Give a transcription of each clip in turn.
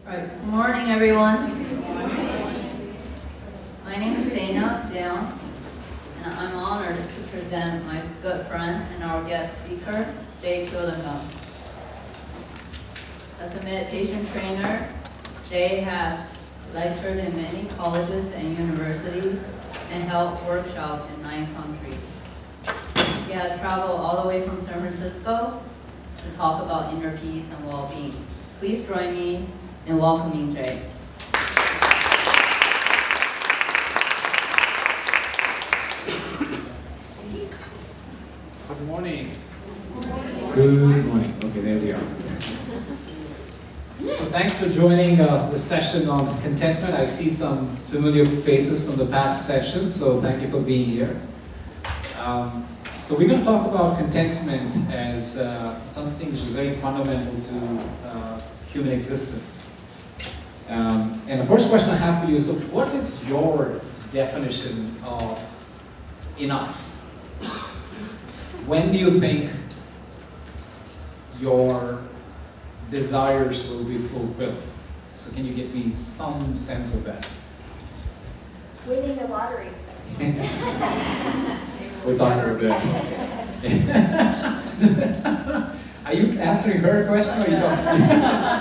Right. Good morning, everyone. My name is Dana Down, and I'm honored to present my good friend and our guest speaker, Jay Chodagam. As a meditation trainer, Jay has lectured in many colleges and universities and held workshops in 9 countries. He has traveled all the way from San Francisco to talk about inner peace and well-being. Please join me in welcoming Jay. Good morning. Good morning. Okay, there we are. So thanks for joining this session on contentment. I see some familiar faces from the past sessions, so thank you for being here. So we're going to talk about contentment as something which is very fundamental to human existence. And the first question I have for you is, so what is your definition of enough? When do you think your desires will be fulfilled? So can you give me some sense of that? Winning the lottery. We're talking about that. Are you answering her question or you don't?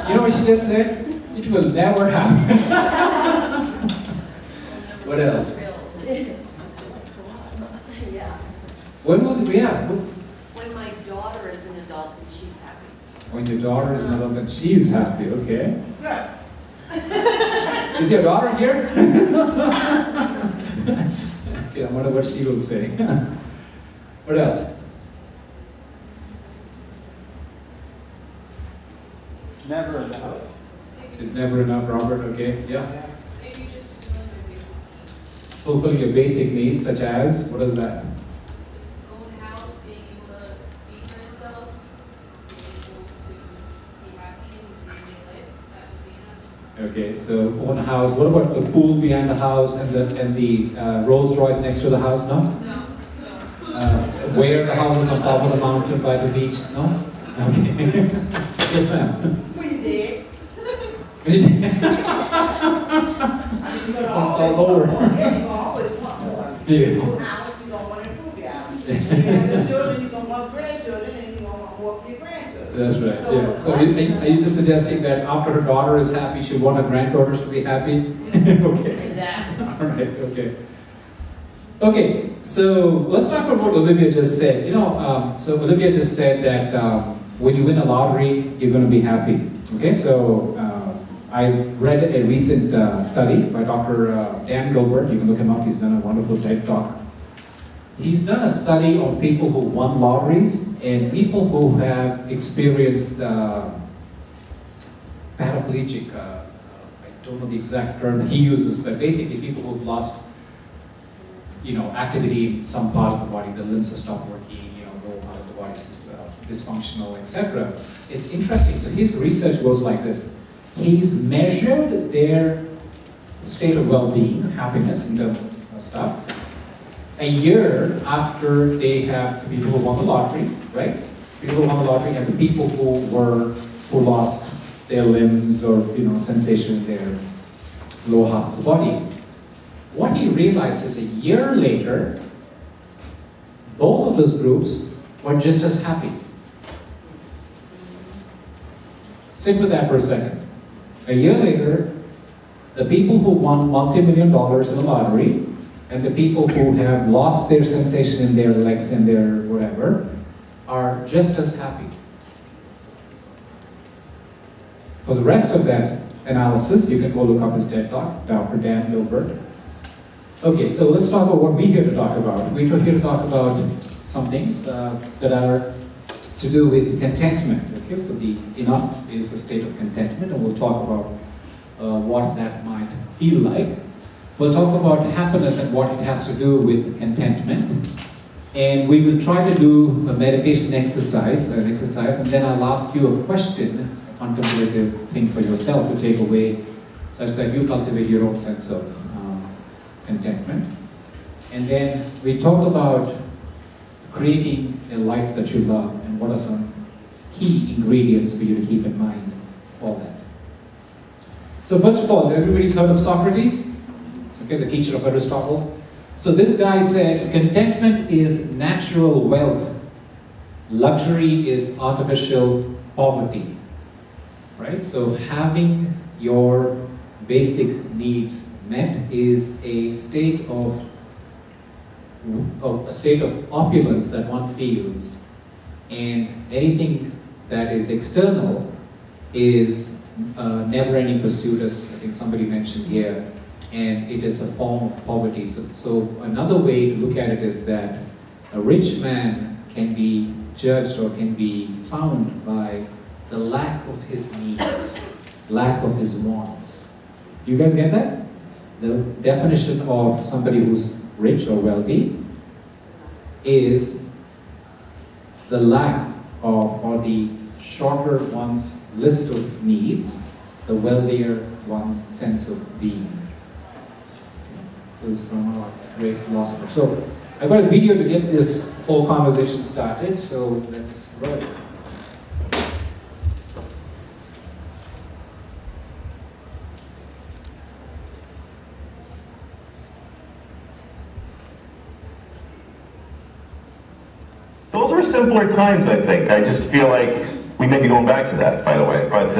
You know what she just said? It will never happen. What else? Yeah. When will it be? Yeah. When my daughter is an adult and she's happy. When your daughter is an adult and she's happy, okay. Is your daughter here? Okay, I wonder what she will say. What else? It's never enough. It's never enough, Robert, okay? Yeah. Maybe just fulfilling your basic needs. Fulfilling your basic needs, such as, what is that? Own house, being able to feed yourself, being able to be happy in day-to-day life, that would be enough. Okay, so own a house. What about the pool behind the house and the Rolls Royce next to the house? No? No. Where the house is on top of the mountain by the beach? No? Okay. Yes, ma'am. It's all over. Yeah, you always want more. Yeah. You want a house, you don't want to improve your house. You have children, you don't want grandchildren, and you don't want more for your grandchildren. That's right, yeah. So are you just suggesting that after her daughter is happy, she'll want her granddaughters to be happy? Okay. Exactly. All right, okay. Okay, so let's talk about what Olivia just said. You know, so Olivia just said that when you win a lottery, you're going to be happy. Okay, so I read a recent study by Dr. Dan Gilbert. You can look him up. He's done a wonderful TED Talk. He's done a study on people who won lotteries and people who have experienced paraplegic. I don't know the exact term he uses, but basically people who've lost, you know, activity in some part of the body. The limbs have stopped working. You know, no part of the body is dysfunctional, etc. It's interesting. So his research goes like this. He's measured their state of well-being, happiness, and the stuff, a year after they have the people who won the lottery, right? People who won the lottery and the people who lost their limbs or, you know, sensation in their lower half of the body. What he realized is a year later, both of those groups were just as happy. Sit with that for a second. A year later, the people who won multi-million dollars in the lottery and the people who have lost their sensation in their legs and their whatever are just as happy. For the rest of that analysis, you can go look up his TED Talk, Dr. Dan Gilbert. Okay, so let's talk about what we're here to talk about. We're here to talk about some things that are to do with contentment. Okay, so the enough is the state of contentment, and we'll talk about what that might feel like. We'll talk about happiness and what it has to do with contentment. And we will try to do a meditation exercise, and then I'll ask you a question, a contemplative thing for yourself to take away, such that you cultivate your own sense of contentment. And then we talk about creating a life that you love, and what are some key ingredients for you to keep in mind for that. So first of all, everybody's heard of Socrates, okay, the teacher of Aristotle. So this guy said, contentment is natural wealth. Luxury is artificial poverty. Right? So having your basic needs met is a state of opulence that one feels, and anything that is external is never-ending pursuit, as I think somebody mentioned here, and it is a form of poverty. So another way to look at it is that a rich man can be judged or can be found by the lack of his needs, lack of his wants. Do you guys get that? The definition of somebody who's rich or wealthy is the lack of, or the shorter one's list of needs, the wealthier one's sense of being. So this is from a great philosopher. So I got a video to get this whole conversation started, so let's roll. Those were simpler times, I think. I just feel like we may be going back to that, by the way. But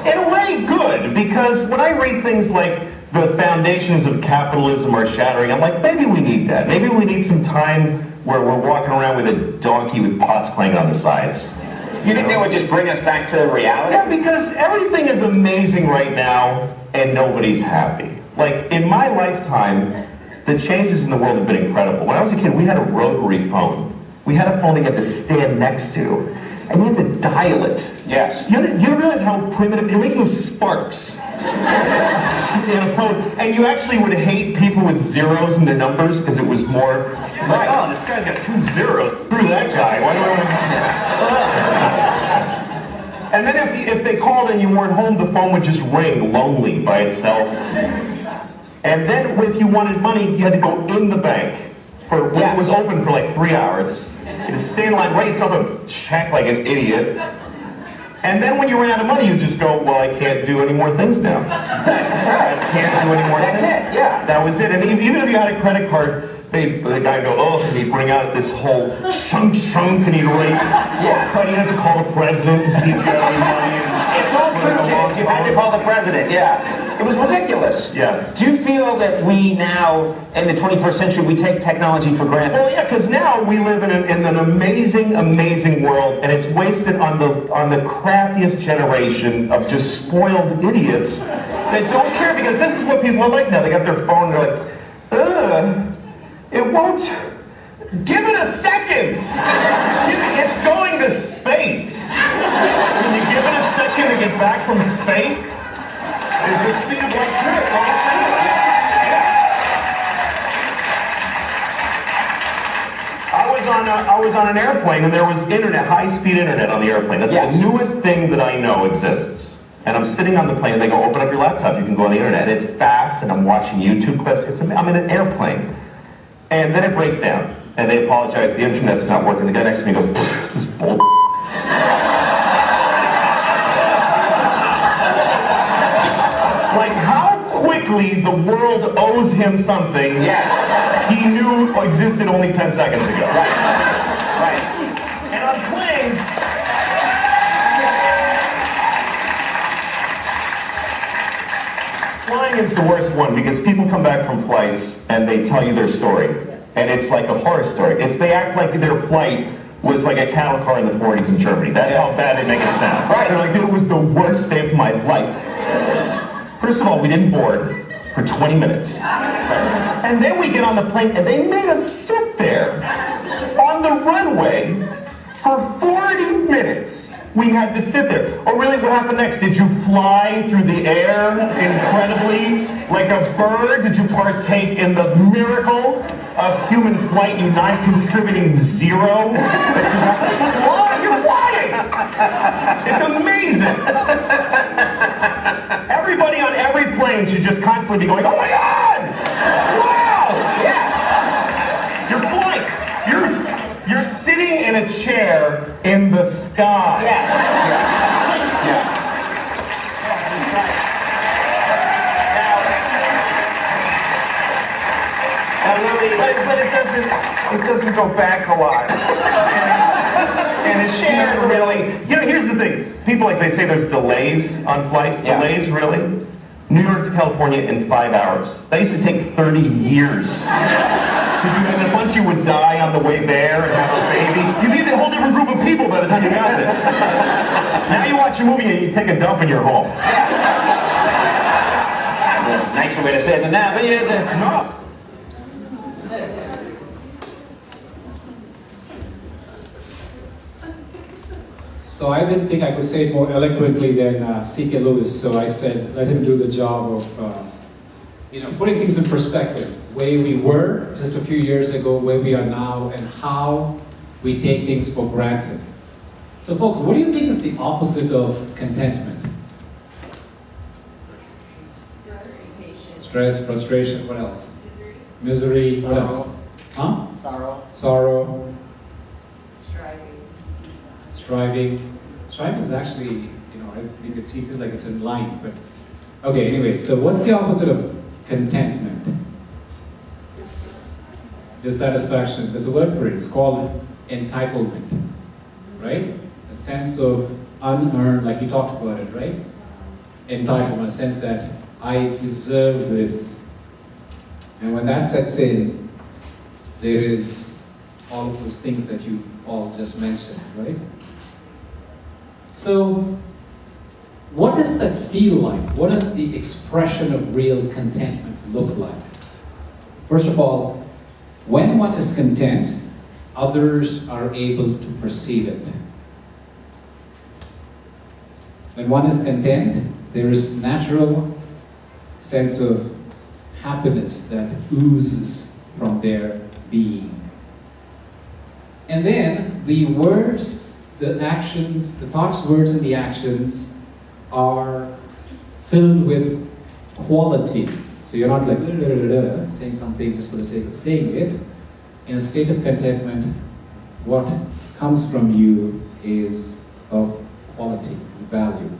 in a way, good, because when I read things like the foundations of capitalism are shattering, I'm like, maybe we need that. Maybe we need some time where we're walking around with a donkey with pots playing on the sides. You think that would just bring us back to reality? Yeah, because everything is amazing right now, and nobody's happy. Like, in my lifetime, the changes in the world have been incredible. When I was a kid, we had a rotary phone. We had a phone that you had to stand next to, and you had to dial it. Yes. You realize how primitive, they're making sparks in a phone, and you actually would hate people with zeros in their numbers because it was more, like, oh, this guy's got 2 zeros. Screw that guy. Why do I want to... And then if they called and you weren't home, the phone would just ring lonely by itself. And then if you wanted money, you had to go in the bank. It was open for like 3 hours. You had to stay in line, write yourself a check like an idiot. And then when you ran out of money, you just go, well, I can't do any more things now. I can't do any more things. That's it, yeah. That was it. And even if you had a credit card, the guy would go, oh, and he'd bring out this whole chunk, and he'd write, Yes. you have to call the president to see if you have any money. It's all true, kids. You had to call the president, yeah. It was ridiculous. Yes. Do you feel that we now, in the 21st century, we take technology for granted? Well, yeah, because now we live in an amazing, amazing world, and it's wasted on the crappiest generation of just spoiled idiots that don't care, because this is what people are like now. They got their phone, and they're like, ugh, it won't. Give it a second. It's going to space. Can you give it a second to get back from space? Is the speed of light true? I was on an airplane and there was internet, high-speed internet on the airplane. That's the newest thing that I know exists. And I'm sitting on the plane and they go, open up your laptop, you can go on the internet. It's fast and I'm watching YouTube clips. I'm in an airplane. And then it breaks down. And they apologize, the internet's not working. The guy next to me goes, this is bull. Like, how quickly the world owes him something he knew existed only 10 seconds ago. Right. And on planes, flying is the worst one because people come back from flights and they tell you their story. And it's like a horror story. They act like their flight was like a cattle car in the 40s in Germany. That's how bad they make it sound. Right. They're like, it was the worst day of my life. First of all, we didn't board for 20 minutes. And then we get on the plane and they made us sit there on the runway for 40 minutes. We had to sit there. Oh really, what happened next? Did you fly through the air incredibly like a bird? Did you partake in the miracle of human flight, you non-contributing zero? Why? You're flying! It's amazing! Everybody on every plane should just constantly be going, oh my God! Wow! Yes! You're flying! You're sitting in a chair in the sky. Yes. Yeah. go back a lot. And it's never really, here's the thing. People they say there's delays on flights. Yeah. Delays, really? New York to California in 5 hours. That used to take 30 years. And a bunch of you would die on the way there and have a baby. You need a whole different group of people by the time you got there. Now you watch a movie and you take a dump in your home. Yeah, nicer way to say it than that, but yeah, No. So I didn't think I could say it more eloquently than C.K. Lewis, so I said, let him do the job of putting things in perspective. Where we were just a few years ago, where we are now, and how we take things for granted. So folks, what do you think is the opposite of contentment? Stress, frustration, what else? Misery. Misery, what else? Huh? Sorrow. Sorrow. Striving. Striving is actually, you can see it feels like it's in line, but okay, anyway, so what's the opposite of contentment? Dissatisfaction. There's a word for it. It's called entitlement, right? A sense of unearned, like you talked about it, right? Entitlement, a sense that I deserve this. And when that sets in, there is all of those things that you all just mentioned, right? So, what does that feel like? What does the expression of real contentment look like? First of all, when one is content, others are able to perceive it. When one is content, there is natural sense of happiness that oozes from their being. And then the words, the actions, the thoughts, words, and the actions are filled with quality. So you're not like saying something just for the sake of saying it. In a state of contentment, what comes from you is of quality and value.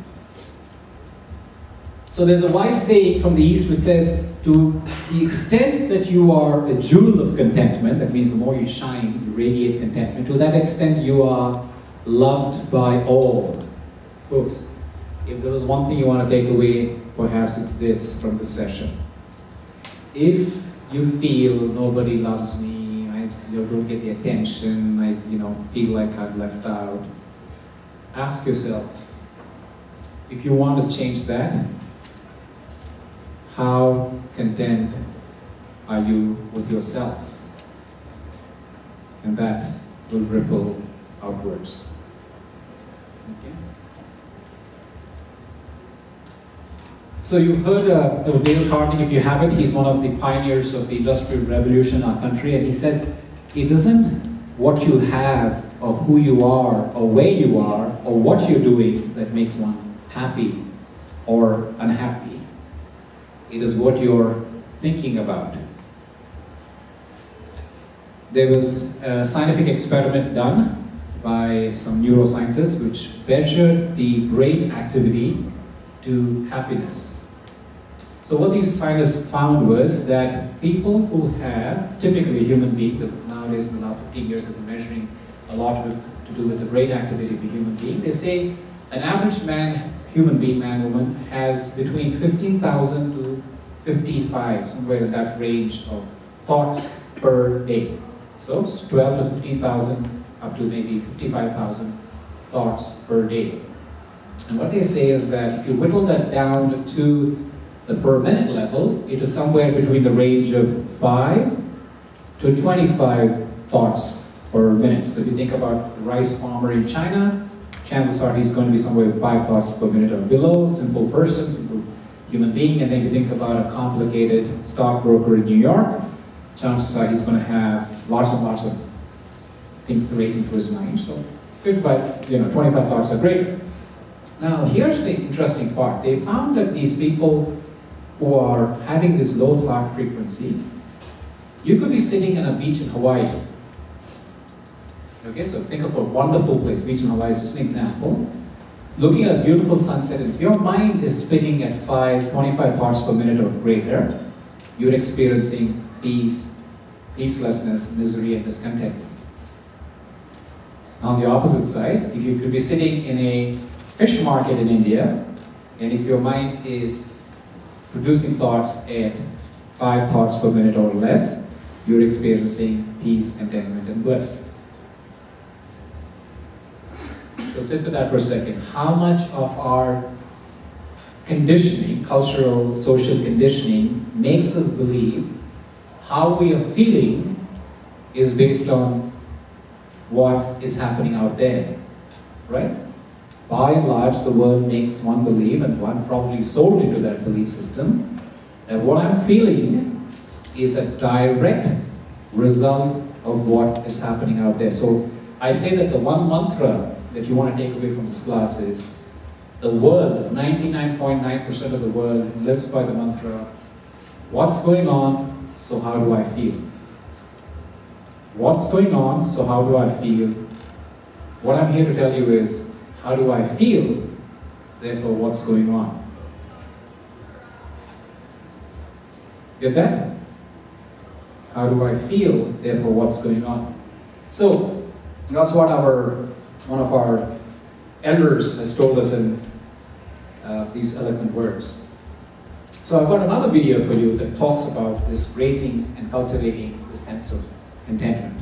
So there's a wise saying from the East which says, to the extent that you are a jewel of contentment, that means the more you shine, you radiate contentment, to that extent you are loved by all. Folks, if there was one thing you want to take away, perhaps it's this from this session. If you feel nobody loves me, I don't get the attention, I feel like I'm left out, ask yourself, if you want to change that, how content are you with yourself? And that will ripple outwards. Okay. So you've heard of Dale Carnegie. If you haven't, he's one of the pioneers of the Industrial Revolution in our country, and he says, it isn't what you have, or who you are, or where you are, or what you're doing that makes one happy or unhappy. It is what you're thinking about. There was a scientific experiment done by some neuroscientists which measured the brain activity to happiness. So what these scientists found was that people who have, typically a human being, but nowadays in the last 15 years have been measuring a lot to do with the brain activity of a human being, they say an average man, human being, man, woman, has between 15,000 to 55, somewhere in that range of thoughts per day. So it's 12 to 15,000 up to maybe 55,000 thoughts per day. And what they say is that if you whittle that down to the per minute level, it is somewhere between the range of 5 to 25 thoughts per minute. So if you think about the rice farmer in China, chances are he's going to be somewhere with 5 thoughts per minute or below, simple person, simple human being. And then you think about a complicated stockbroker in New York, chances are he's going to have lots and lots of things racing through his mind. So 25 thoughts are great. Now here's the interesting part. They found that these people who are having this low thought frequency, you could be sitting on a beach in Hawaii. Okay, so think of a wonderful place. Beach in Hawaii is just an example. Looking at a beautiful sunset, if your mind is spinning at 25 thoughts per minute or greater, you're experiencing peace, peacelessness, misery, and discontentment. On the opposite side, if you could be sitting in a fish market in India, and if your mind is producing thoughts at 5 thoughts per minute or less, you're experiencing peace, contentment, and bliss. So sit with that for a second. How much of our conditioning, cultural, social conditioning, makes us believe how we are feeling is based on what is happening out there, right? By and large, the world makes one believe, and one probably sold into that belief system, that what I'm feeling is a direct result of what is happening out there. So I say that the one mantra that you want to take away from this class is, the world, 99.9% of the world lives by the mantra, what's going on, so how do I feel? What's going on, so how do I feel? What I'm here to tell you is, how do I feel, therefore what's going on? Get that? How do I feel, therefore what's going on? So, that's what one of our elders has told us in these eloquent words. So I've got another video for you that talks about this raising and cultivating the sense of contentment.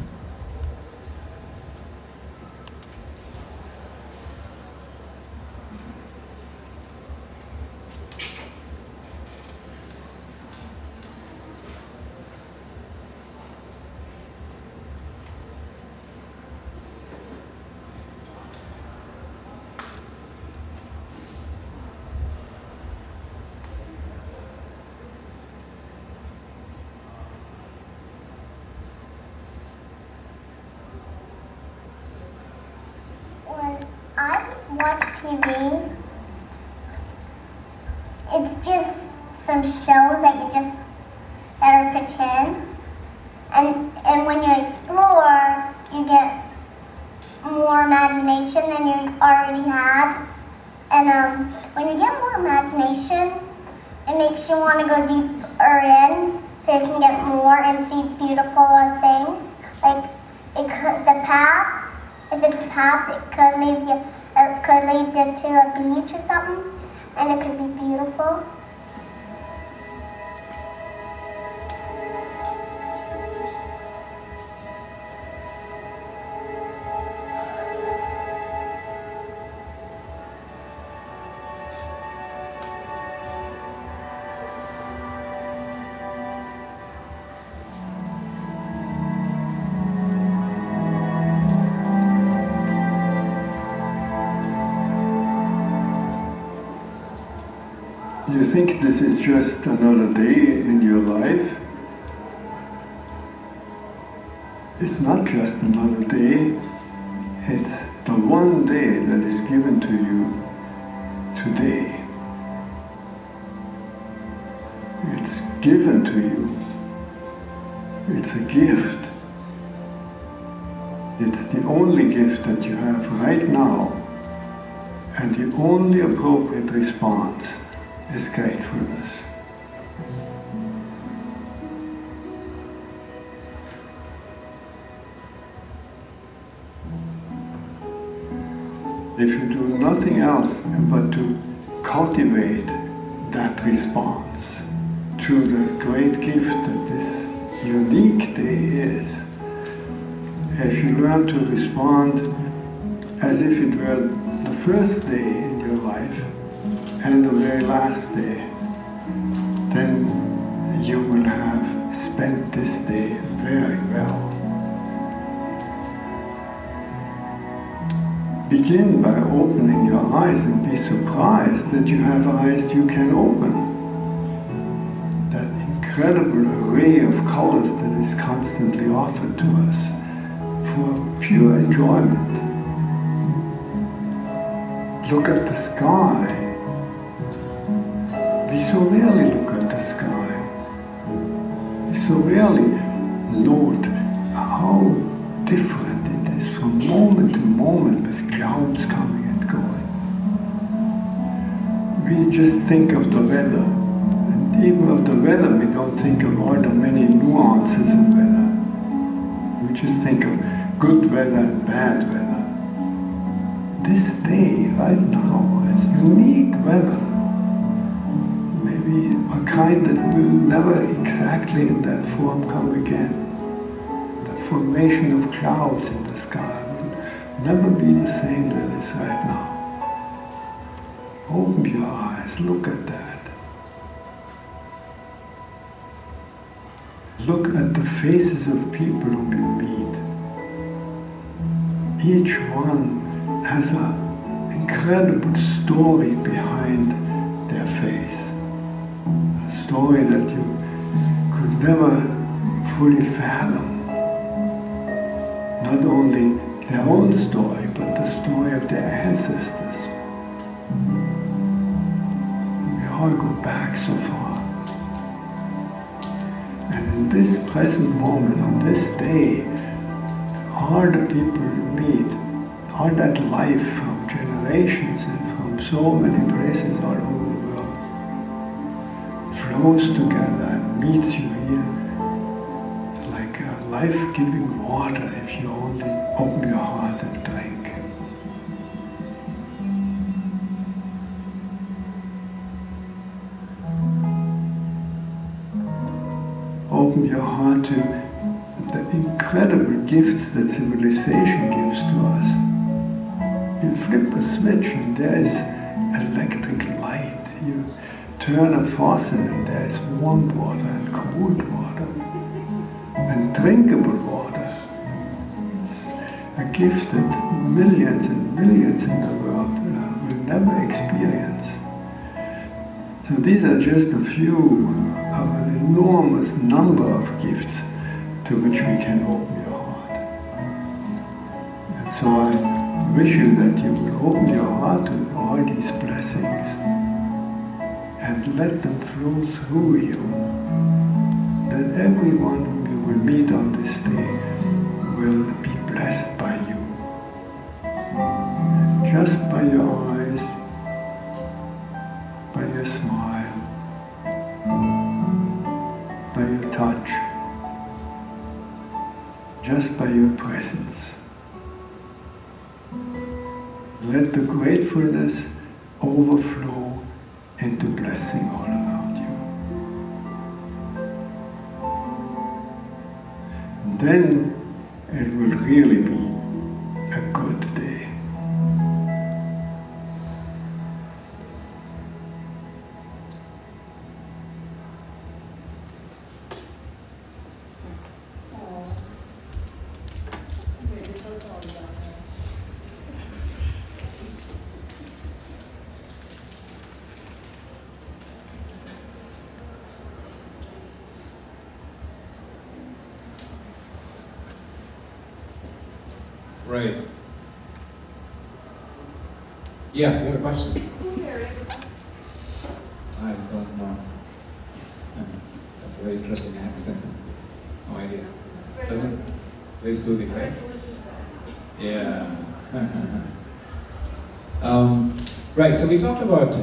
Watch TV, it's just some shows that are pretend, and when you explore, you get more imagination than you already had, and when you get more imagination, it makes you want to go deeper in, so you can get more and see beautiful things, like the path. If it's a path, it could lead you to a beach or something, and it could be beautiful. You think this is just another day in your life? It's not just another day, it's the one day that is given to you today. It's given to you. It's a gift. It's the only gift that you have right now, and the only appropriate response is gratefulness. If you do nothing else but to cultivate that response to the great gift that this unique day is, if you learn to respond as if it were the first day in your life and the very last day, then you will have spent this day very well. Begin by opening your eyes and be surprised that you have eyes you can open. That incredible array of colors that is constantly offered to us for pure enjoyment. Look at the sky. We so rarely look at the sky. We so rarely note how different it is from moment to moment with clouds coming and going. We just think of the weather, and even of the weather we don't think of all the many nuances in weather. We just think of good weather and bad weather. this day, right now, it's unique weather. Maybe a kind that will never exactly in that form come again. The formation of clouds in the sky will never be the same that it is right now. Open your eyes, look at that. Look at the faces of people whom you meet. Each one has an incredible story behind their face. A story that you could never fully fathom. Not only their own story, but the story of their ancestors. We all go back so far. And in this present moment, on this day, all the people you meet, all that life from generations and from so many places all over the world flows together and meets you here like a life-giving water if you only open your heart and drink. Open your heart to the incredible gifts that civilization gives to us. You flip a switch and there is electric light. You turn a faucet and there is warm water and cold water and drinkable water. It's a gift that millions and millions in the world will never experience. So these are just a few of an enormous number of gifts to which we can open your heart. And so I wish you that you will open your heart to all these blessings and let them flow through you, that everyone whom you will meet on this day will be blessed by you. Just by your eyes, by your smile, by your touch, just by your presence. Let the gratefulness overflow into blessing all around you. And then it will really be a good day. Right. Yeah, you have a question? I don't know. That's a very interesting accent. No idea. Doesn't very soothing, right? Yeah. Right, so we talked about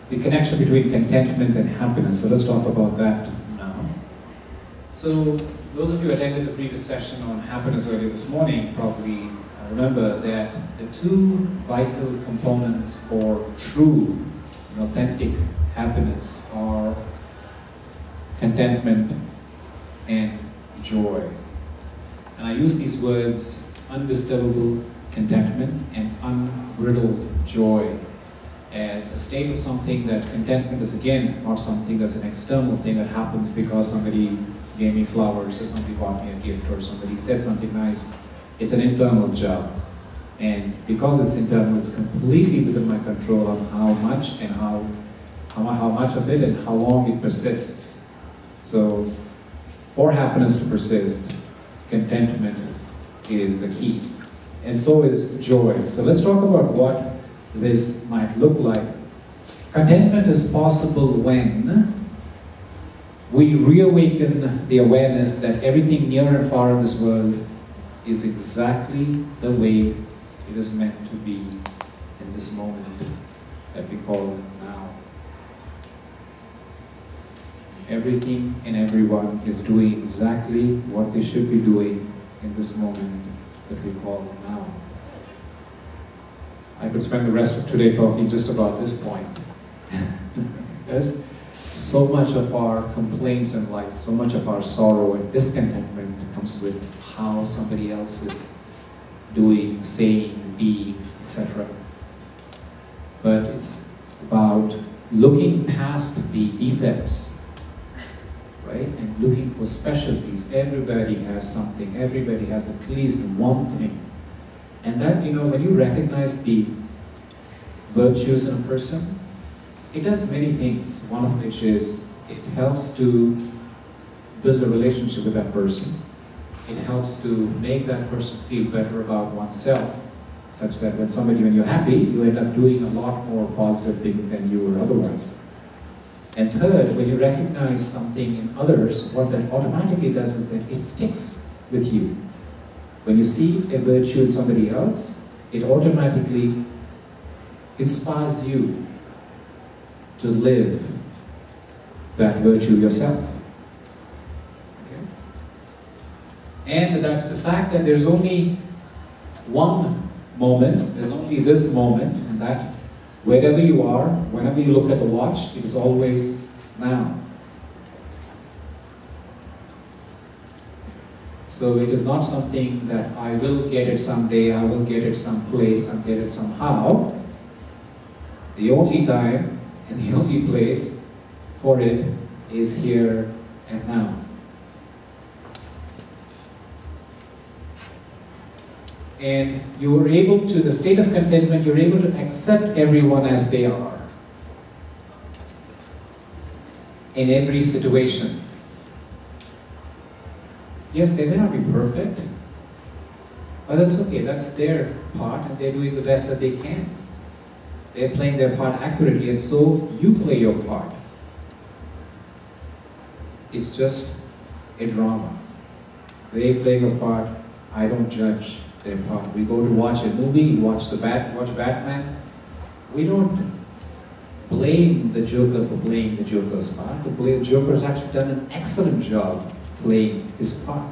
the connection between contentment and happiness, so let's talk about that now. So those of you who attended the previous session on happiness earlier this morning probably remember that the two vital components for true and authentic happiness are contentment and joy. And I use these words, undisturbable contentment and unbridled joy, as a state of something that contentment is, again, not something that's an external thing that happens because somebody gave me flowers or somebody bought me a gift or somebody said something nice. It's an internal job. And because it's internal, it's completely within my control on how much and how much of it and how long it persists. So for happiness to persist, contentment is the key. And so is joy. So let's talk about what this might look like. Contentment is possible when we reawaken the awareness that everything near and far in this world is exactly the way it is meant to be in this moment that we call now. Everything and everyone is doing exactly what they should be doing in this moment that we call now. I could spend the rest of today talking just about this point. Yes? So much of our complaints in life, so much of our sorrow and discontentment comes with how somebody else is doing, saying, being, etc. But it's about looking past the defects, right? And looking for specialties. Everybody has something. Everybody has at least one thing. And that, you know, when you recognize the virtues in a person, it does many things. One of which is it helps to build a relationship with that person. It helps to make that person feel better about oneself, such that when you're happy, you end up doing a lot more positive things than you were otherwise. And third, when you recognize something in others, what that automatically does is that it sticks with you. When you see a virtue in somebody else, it automatically inspires you to live that virtue yourself. Okay? And that the fact that there's only one moment, there's only this moment, and that wherever you are, whenever you look at the watch, it is always now. So it is not something that I will get it someday, I will get it someplace, I'll get it somehow. The only time and the only place for it is here and now. And you are able to, the state of contentment, you're able to accept everyone as they are in every situation. Yes, they may not be perfect, but that's okay, that's their part and they're doing the best that they can. They're playing their part accurately, and so you play your part. It's just a drama. They play a part, I don't judge their part. We go to watch a movie, watch Batman. We don't blame the Joker for playing the Joker's part. The Joker's actually done an excellent job playing his part.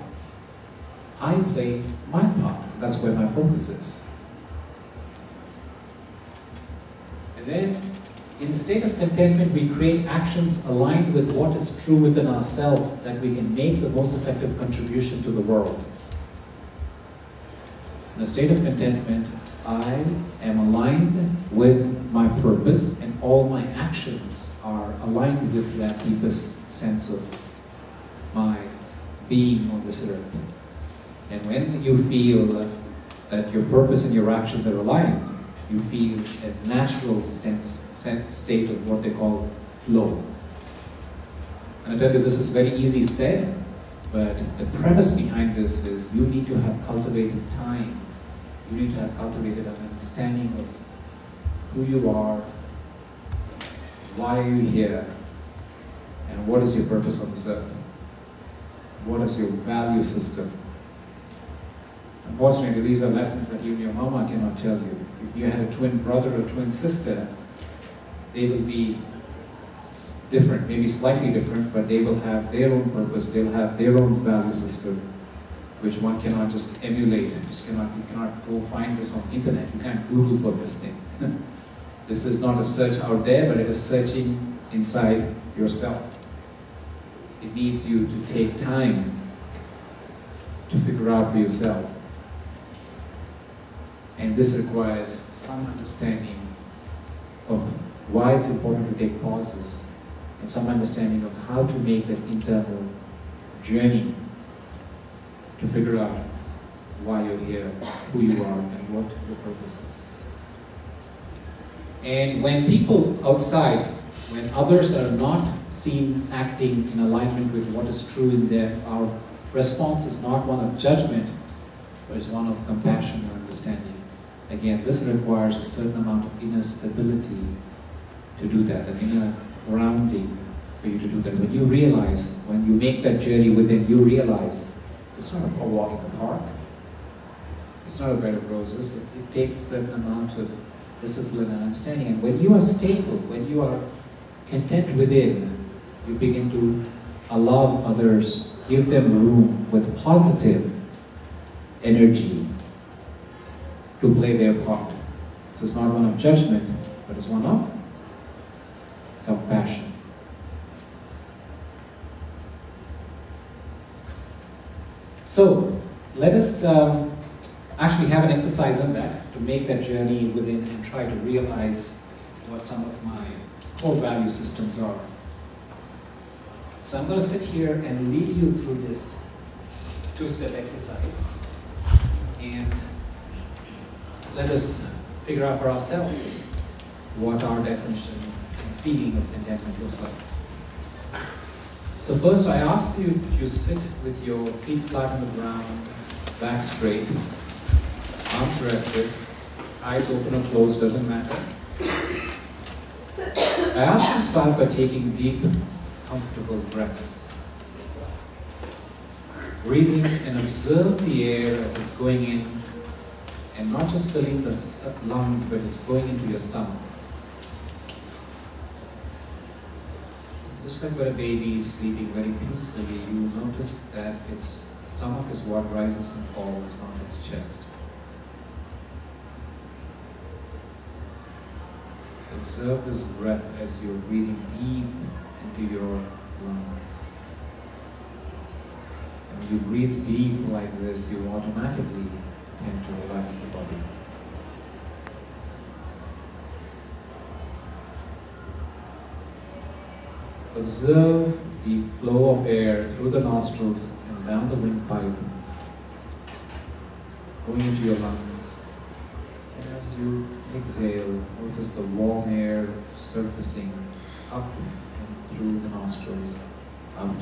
I play my part. That's where my focus is. And then, in the state of contentment, we create actions aligned with what is true within ourselves, that we can make the most effective contribution to the world. In a state of contentment, I am aligned with my purpose, and all my actions are aligned with that deepest sense of my being on this earth. And when you feel that your purpose and your actions are aligned, you feel a natural state of what they call flow. And I tell you, this is very easy said, but the premise behind this is you need to have cultivated time. You need to have cultivated an understanding of who you are, why are you here, and what is your purpose on this earth. What is your value system? Unfortunately, these are lessons that even your mama cannot tell you. If you had a twin brother or twin sister, they will be different, maybe slightly different, but they will have their own purpose, they'll have their own value system, which one cannot just emulate. You cannot go find this on the internet. You can't Google for this thing. This is not a search out there, but it is searching inside yourself. It needs you to take time to figure out for yourself. And this requires some understanding of why it's important to take pauses, and some understanding of how to make that internal journey to figure out why you're here, who you are, and what your purpose is. And when people outside, when others are not seen acting in alignment with what is true in them, our response is not one of judgment, but it's one of compassion and understanding. Again, this requires a certain amount of inner stability to do that, an inner grounding for you to do that. When you realize, when you make that journey within, you realize it's not a walk in the park. It's not a bed of roses. It takes a certain amount of discipline and understanding. And when you are stable, when you are content within, you begin to allow others, give them room with positive energy to play their part. So it's not one of judgment, but it's one of compassion. So let us actually have an exercise on that to make that journey within and try to realize what some of my core value systems are. So I'm going to sit here and lead you through this two-step exercise, and let us figure out for ourselves what our definition and feeling of contentment looks like. So first I ask you to sit with your feet flat on the ground, back straight, arms rested, eyes open or closed, doesn't matter. I ask you to start by taking deep, comfortable breaths. Breathing and observe the air as it's going in, and not just filling the lungs, but it's going into your stomach. Just like when a baby is sleeping very peacefully, you notice that its stomach is what rises and falls on its chest. So observe this breath as you're breathing deep into your lungs. And when you breathe deep like this, you automatically tend to relax the body. Observe the flow of air through the nostrils and down the windpipe, going into your lungs. And as you exhale, notice the warm air surfacing up and through the nostrils, out.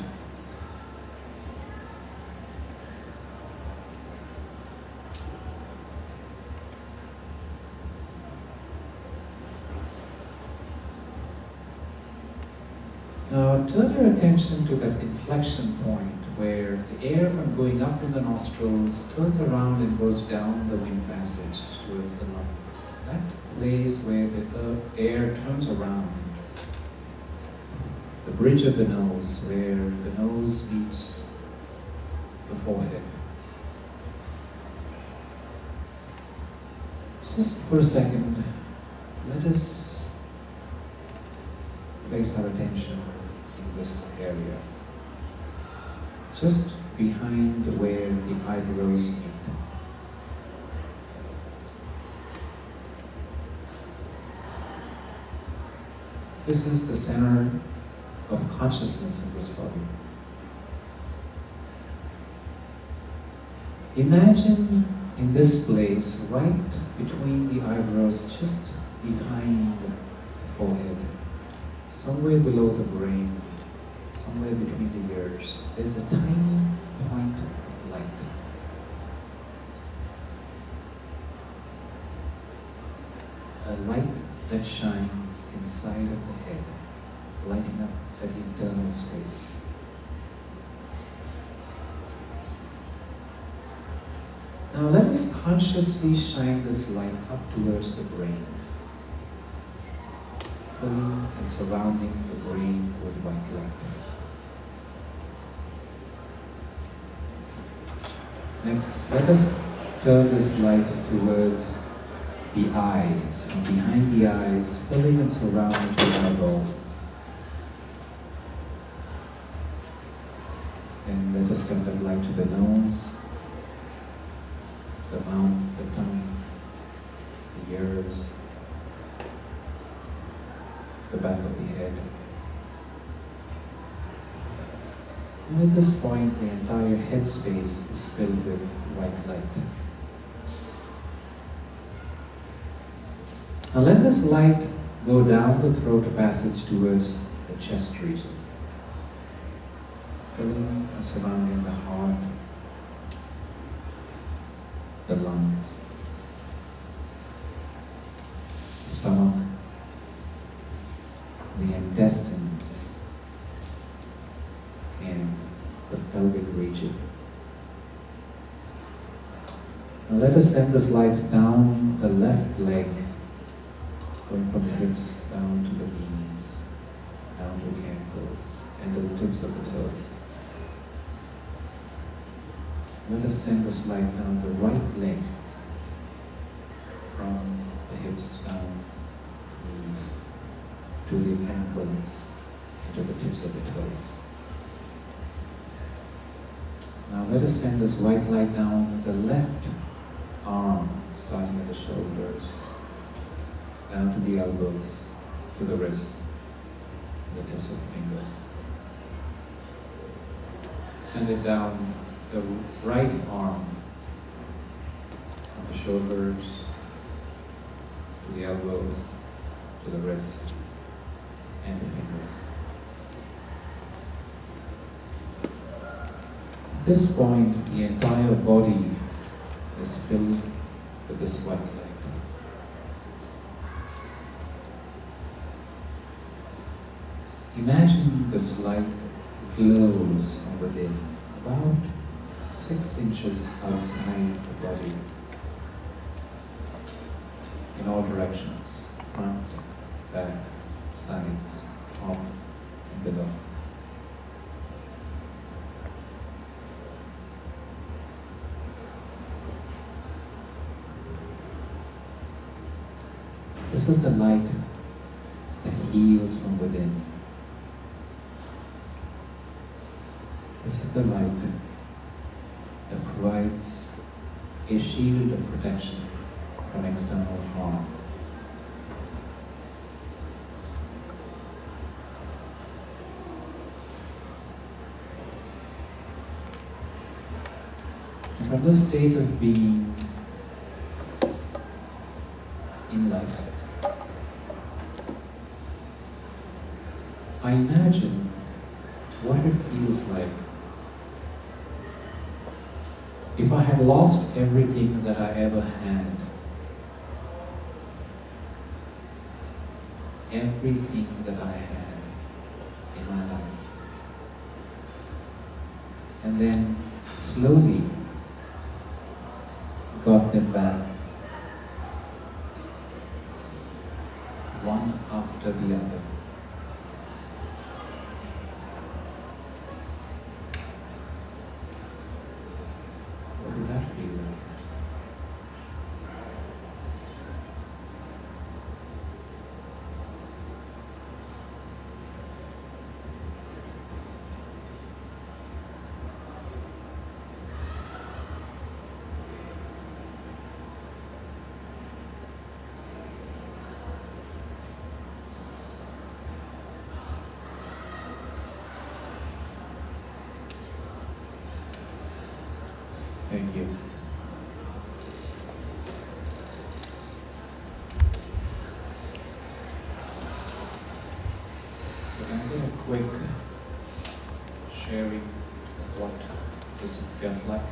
Now turn your attention to that inflection point where the air from going up in the nostrils turns around and goes down the wind passage towards the lungs. That place where the air turns around, the bridge of the nose, where the nose meets the forehead. Just for a second, let us place our attention in this area, just behind where the eyebrows meet. This is the center of consciousness in this body. Imagine in this place, right between the eyebrows, just behind the forehead, somewhere below the brain, somewhere between the ears, there's a tiny point of light. A light that shines inside of the head, lighting up that internal space. Now let us consciously shine this light up towards the brain, filling and surrounding the brain with white light. Next, let us turn this light towards the eyes, and behind the eyes, filling and surrounding the eyeballs. And let us send that light to the nose, the mouth, the tongue, the ears, the back of the head. And at this point, the entire head space is filled with white light. Now let this light go down the throat passage towards the chest region, filling and surrounding the heart, the lungs, the stomach, the intestines, and the pelvic region. Now let us send this light down the left leg, going from the hips down to the knees, down to the ankles, and to the tips of the toes. Let us send this light down the right leg, from the hips hips, down, knees, to the ankles, to the tips of the toes. Now let us send this white light down the left arm, starting at the shoulders, down to the elbows, to the wrists, the tips of the fingers. Send it down the right arm, from the shoulders, to the elbows, to the wrists, and the fingers. At this point, the entire body is filled with this white light. Imagine this light glows from within, about 6 inches outside the body, in all directions, front, back, sides, top, and below. This is the light that heals from within. This is the light that provides a shield of protection from external harm. And from this state of being in light, I imagine what it feels like if I had lost everything that I ever had. Everything that I had in my life. And then slowly got them back, one after the other. What would that feel like? Thank you. So I'm doing a quick sharing of what this felt like.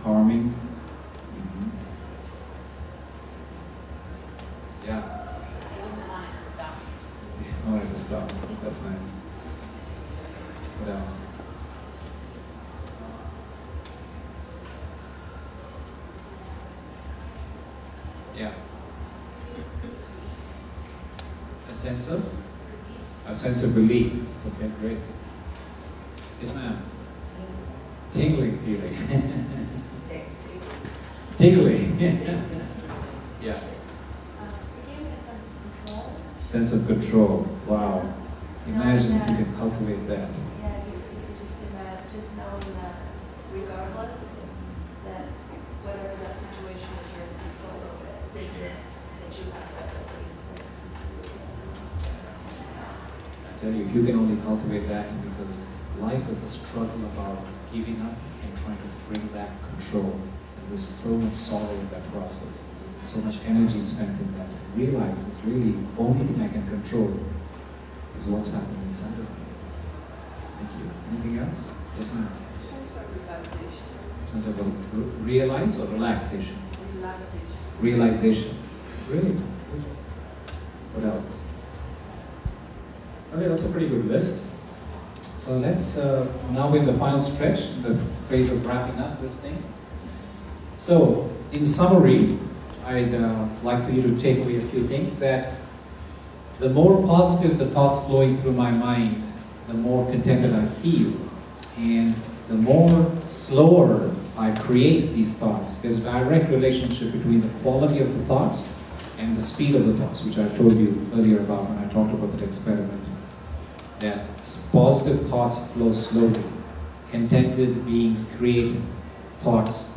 Calming. Mm-hmm. Yeah. I wouldn't want it to stop. I wanted to stop. That's nice. What else? Yeah. A sense of? A sense of relief. Okay, great. Yes, ma'am. Tingling feeling. Tingling. Yeah. It gave me a sense of control. Sense of control. Wow. Imagine if you can cultivate that. Yeah, just knowing that regardless, that whatever that situation is, you're in control of it, that you have that ability I tell you, if you can only cultivate that, because life is a struggle about giving up and trying to bring back control. And there's so much sorrow in that process, so much energy spent in that. Realize it's really the only thing I can control is what's happening inside of me. Thank you. Anything else? Yes, ma'am. Sense of relaxation. Sense of realize or relaxation? Relaxation. Realization. Great. What else? Okay, that's a pretty good list. So let's, now we're in the final stretch, the phase of wrapping up this thing. So, in summary, I'd like for you to take away a few things. That the more positive the thoughts flowing through my mind, the more contented I feel. And the more slower I create these thoughts. There's a direct relationship between the quality of the thoughts and the speed of the thoughts, which I told you earlier about when I talked about that experiment. That positive thoughts flow slowly. Contented beings create thoughts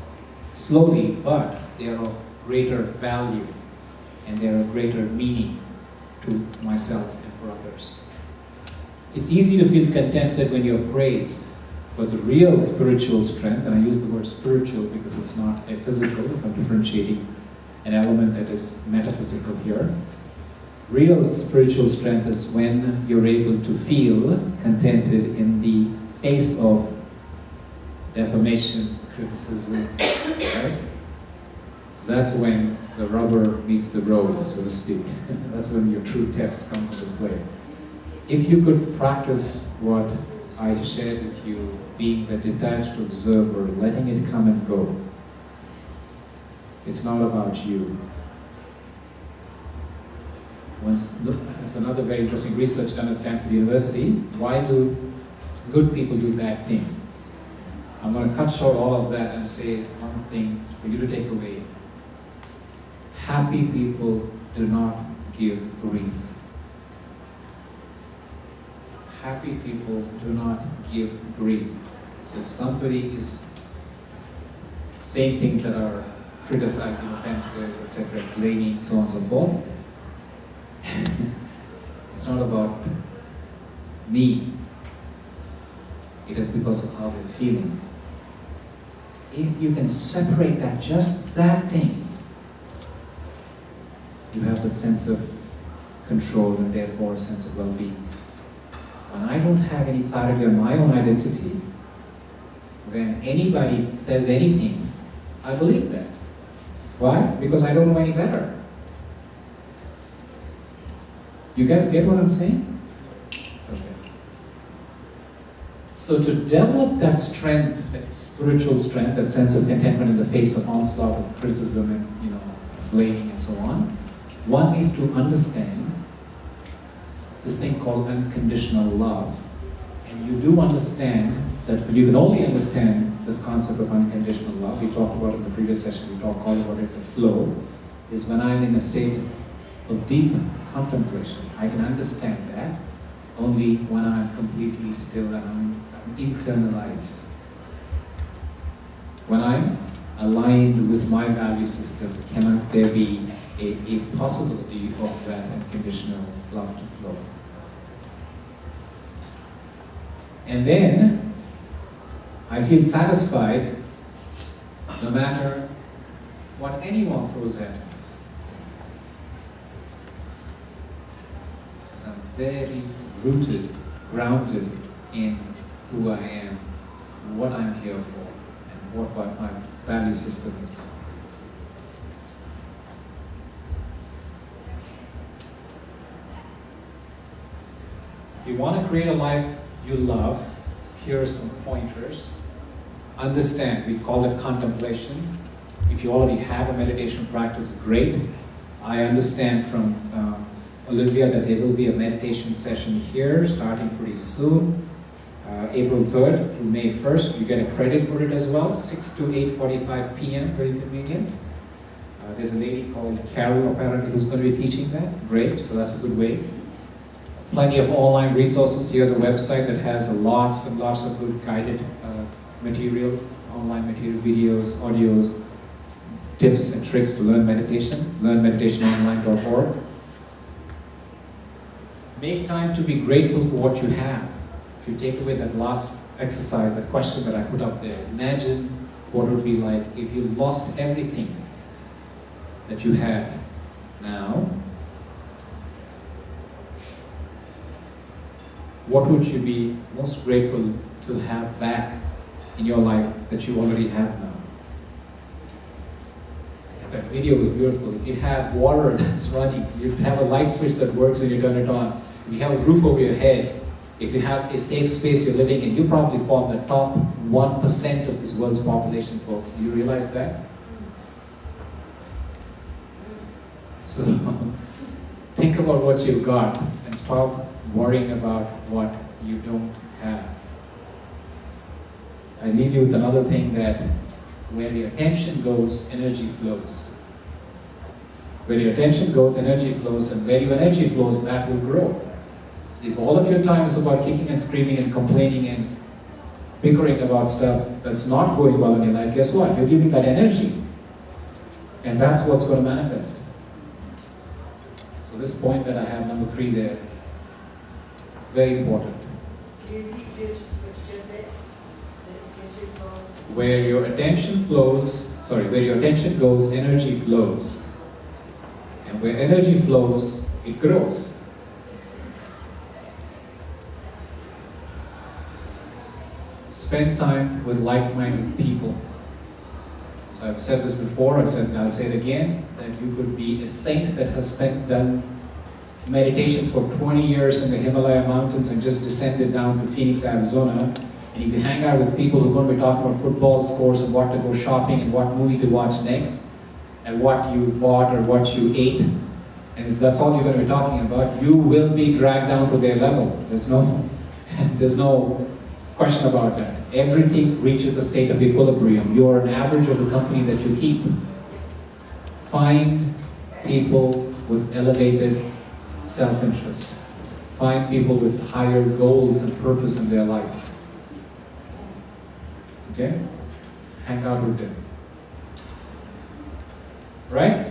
slowly, but they are of greater value and they are of greater meaning to myself and for others. It's easy to feel contented when you're praised, but the real spiritual strength, and I use the word spiritual because it's not a physical, it's I'm differentiating an element that is metaphysical here. Real spiritual strength is when you're able to feel contented in the face of defamation, criticism, right? That's when the rubber meets the road, so to speak. That's when your true test comes into play. If you could practice what I shared with you, being the detached observer, letting it come and go. It's not about you. There's another very interesting research done at Stanford University. Why do good people do bad things? I'm going to cut short all of that and say one thing for you to take away. Happy people do not give grief. Happy people do not give grief. So if somebody is saying things that are criticizing, offensive, etc., blaming, so on and so forth, it's not about me. It is because of how they're feeling. If you can separate that, just that thing, you have that sense of control and therefore a sense of well-being. When I don't have any clarity on my own identity, when anybody says anything, I believe that. Why? Because I don't know any better. You guys get what I'm saying? Okay. So to develop that strength, that spiritual strength, that sense of contentment in the face of onslaught of criticism and blaming and so on, one needs to understand this thing called unconditional love. And you do understand that you can only understand this concept of unconditional love. We talked about it in the previous session, we called about it the flow, is when I'm in a state of deep contemplation. I can understand that only when I'm completely still and I'm internalized. When I'm aligned with my value system, cannot there be a possibility of that unconditional love to flow? And then I feel satisfied no matter what anyone throws at me. Because I'm very rooted, grounded in who I am, what I'm here for, and what my value system is. If you want to create a life you love, here are some pointers. Understand, we call it contemplation. If you already have a meditation practice, great. I understand from Olivia that there will be a meditation session here starting pretty soon, April 3rd to May 1st. You get a credit for it as well, 6 to 8:45 p.m., very convenient. There's a lady called Carol apparently who's going to be teaching that. Great, so that's a good way. Plenty of online resources. Here's a website that has lots and lots of good guided material, online material, videos, audios, tips and tricks to learn meditation. LearnMeditationOnline.org. Make time to be grateful for what you have. If you take away that last exercise, that question that I put up there, imagine what it would be like if you lost everything that you have now. What would you be most grateful to have back in your life that you already have now? That video was beautiful. If you have water that's running, you have a light switch that works and you turn it on, if you have a roof over your head, if you have a safe space you're living in, you probably fall in the top 1% of this world's population, folks. Do you realize that? So think about what you've got and stop worrying about what you don't have. I leave you with another thing that Where the attention goes, energy flows. Where your attention goes, energy flows, and where your energy flows, that will grow. If all of your time is about kicking and screaming and complaining and bickering about stuff that's not going well in your life, guess what? You're giving that energy. And that's what's going to manifest. So this point that I have, number 3 there, very important. Can you repeat this, what you just said? The attention flows. Where your attention flows, where your attention goes, energy flows. And where energy flows, it grows. Spend time with like-minded people. So I've said this before, I'll say it again, that you could be a saint that has done meditation for 20 years in the Himalaya mountains and just descended down to Phoenix, Arizona. And if you hang out with people who are going to be talking about football scores and what to go shopping and what movie to watch next, and what you bought or what you ate, and if that's all you're going to be talking about, you will be dragged down to their level. There's no question about that. Everything reaches a state of equilibrium. You're an average of the company that you keep. Find people with elevated self-interest. Find people with higher goals and purpose in their life. Okay? Hang out with them. Right?